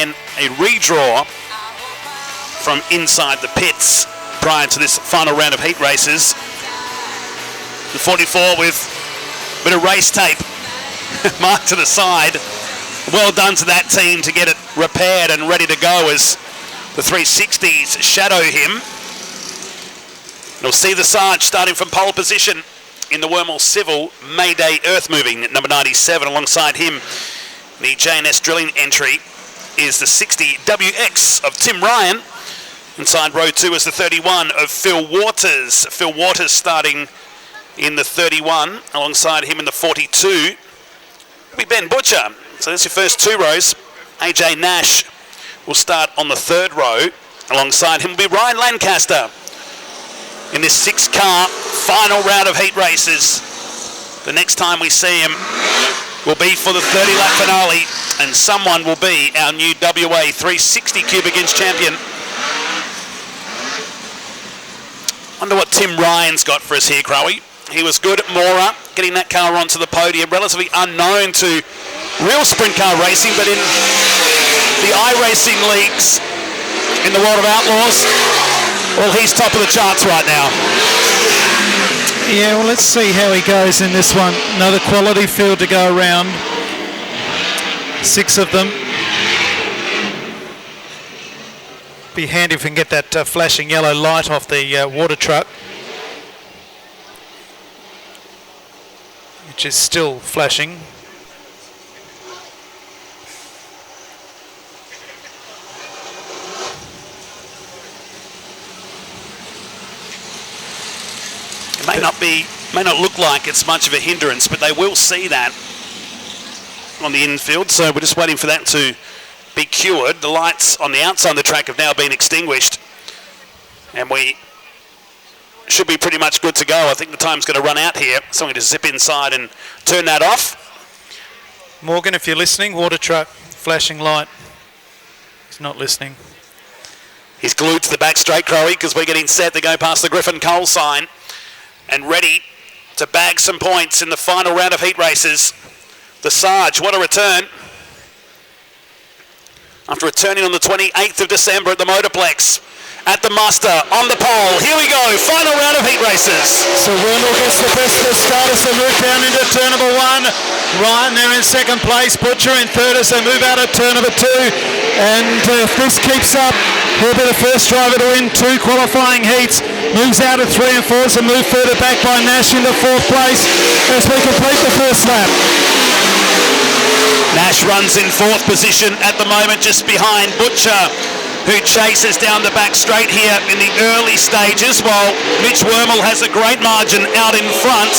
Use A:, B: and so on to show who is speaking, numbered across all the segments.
A: And a redraw from inside the pits prior to this final round of heat races. The 44 with a bit of race tape marked to the side. Well done to that team to get it repaired and ready to go as the 360s shadow him. We'll see the Sarge starting from pole position in the Wormel Civil Mayday Earth Moving at number 97. Alongside him, the J&S Drilling entry is the 60 WX of Tim Ryan. Inside row 2 is the 31 of Phil Waters. Phil Waters starting in the 31. Alongside him in the 42 will be Ben Butcher. So that's your first 2 rows. AJ Nash will start on the 3rd row. Alongside him will be Ryan Lancaster in this 6-car final round of heat races. The next time we see him will be for the 30-lap finale, and someone will be our new WA 360 Cubic Inch champion. Wonder what Tim Ryan's got for us here, Crowie. He was good at Mora, getting that car onto the podium, relatively unknown to real sprint car racing, but in the iRacing leagues in the world of Outlaws, well, he's top of the charts right now.
B: Yeah, well, let's see how he goes in this one. Another quality field to go around. 6 of them. Be handy if we can get that flashing yellow light off the water truck, which is still flashing.
A: It may not look like it's much of a hindrance, but they will see that on the infield. So we're just waiting for that to be cured. The lights on the outside of the track have now been extinguished, and we should be pretty much good to go. I think the time's going to run out here, so I'm going to zip inside and turn that off.
B: Morgan, if you're listening, water truck, flashing light. He's not listening.
A: He's glued to the back straight, Crowie, because we're getting set to go past the Griffin Coal sign and ready to bag some points in the final round of heat races. The Sarge, what a return. After returning on the 28th of December at the Motorplex. At the muster, on the pole. Here we go, final round of heat races.
B: So Wormel gets the best of the start as they move down into turn number 1. Ryan there in 2nd place, Butcher in 3rd as they move out of turn number 2. And if this keeps up, he'll be the first driver to win 2 qualifying heats. Moves out of 3 and 4 as they move further back by Nash into 4th place as we complete the first lap.
A: Nash runs in 4th position at the moment, just behind Butcher, who chases down the back straight here in the early stages, while Mitch Wormel has a great margin out in front.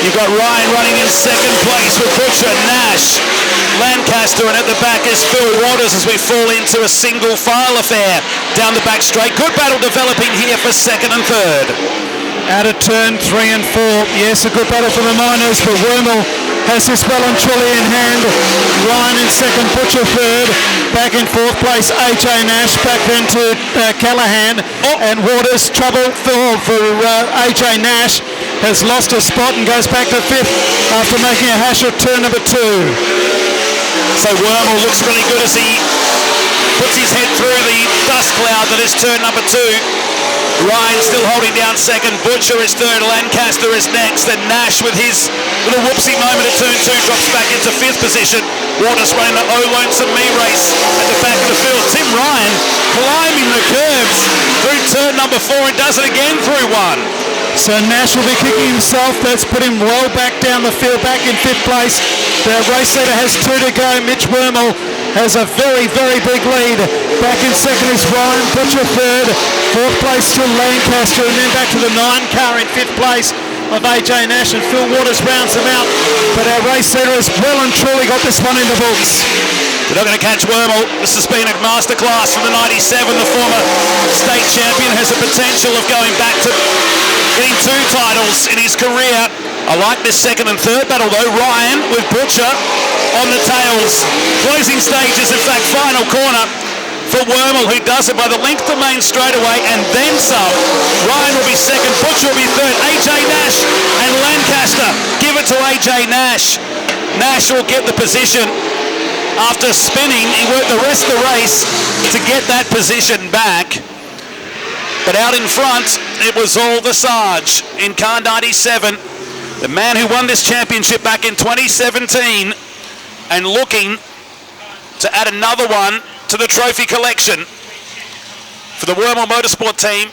A: You've got Ryan running in 2nd place with Butcher, Nash, Lancaster, and at the back is Phil Waters as we fall into a single file affair down the back straight. Good battle developing here for 2nd and 3rd.
B: Out of turn 3 and 4. Yes, a good battle for the Miners, but Wormel has this well and truly in hand. Ryan in 2nd, Butcher 3rd. Back in 4th place, AJ Nash. Back then to Callahan. And Waters, trouble for AJ Nash. Has lost a spot and goes back to 5th after making a hash of turn number 2.
A: So Wormel looks really good as he puts his head through the dust cloud that is turn number 2. Ryan still holding down 2nd, Butcher is 3rd, Lancaster is next, and Nash with his little whoopsie moment at turn 2 drops back into 5th position. Waters running the Oh Lonesome Me race at the back of the field. Tim Ryan climbing the curbs through turn number 4 and does it again through 1.
B: So Nash will be kicking himself. That's put him well back down the field, back in 5th place. The race leader has 2 to go. Mitch Wormel has a very, very big lead. Back in 2nd is Ryan, Butcher 3rd. 4th place to Lancaster, and then back to the 9 car in 5th place of AJ Nash, and Phil Waters rounds them out. But our race leader has well and truly got this one in the books.
A: We're not going to catch Wormel. This has been a masterclass from the 97. The former state champion has the potential of going back to getting 2 titles in his career. I like this 2nd and 3rd battle though. Ryan with Butcher on the tails. Closing stages, in fact, final corner for Wormel, who does it by the length of main straightaway and then some. Ryan will be 2nd, Butcher will be 3rd. AJ Nash and Lancaster give it to AJ Nash. Nash will get the position After spinning, he worked the rest of the race to get that position back. But out in front, it was all Visage in car 97. The man who won this championship back in 2017 and looking to add another one to the trophy collection for the Wormel Motorsport team,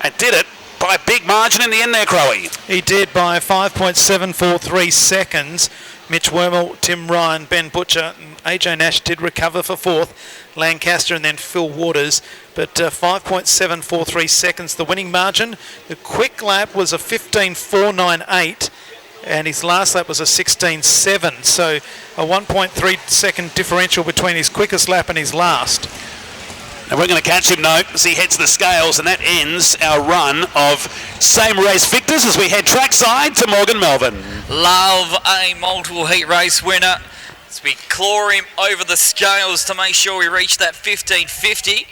A: and did it by a big margin in the end there, Crowe.
B: He did by 5.743 seconds. Mitch Wormel, Tim Ryan, Ben Butcher, and AJ Nash did recover for fourth. Lancaster and then Phil Waters, but 5.743 seconds the winning margin. The quick lap was a 15.498 and his last lap was a 16.7, so a 1.3 second differential between his quickest lap and his last.
A: And we're going to catch him now as he heads the scales, and that ends our run of same race victors as we head trackside to Morgan Melbourne.
C: Love a multiple heat race winner as we claw him over the scales to make sure we reach that 15.50,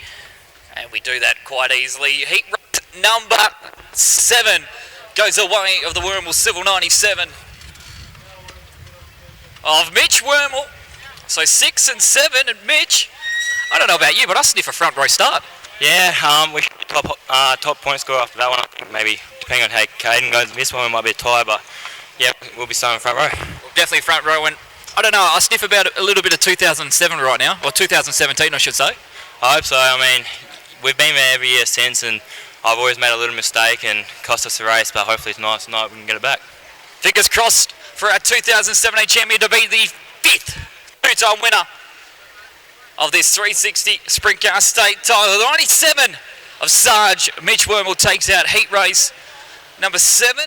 C: and we do that quite easily. Heat race number 7 goes away of the Wormel Civil 97 of Mitch Wormel. So 6 and 7, and Mitch, I don't know about you, but I sniff a front row start.
D: Yeah, we should top point score after that one. I think maybe depending on how Caden goes this one, we might be a tie, but yeah, we'll be starting front row.
C: Definitely front row, and I don't know, I sniff about a little bit of 2007 right now, or 2017 I should say.
D: I hope so. I mean, we've been there every year since, and I've always made a little mistake and cost us the race, but hopefully tonight we can get it back.
C: Fingers crossed for our 2017 champion to be the 5th two-time winner of this 360 Sprint Car State title. The 97 of Sarge Mitch Wormel takes out heat race number 7.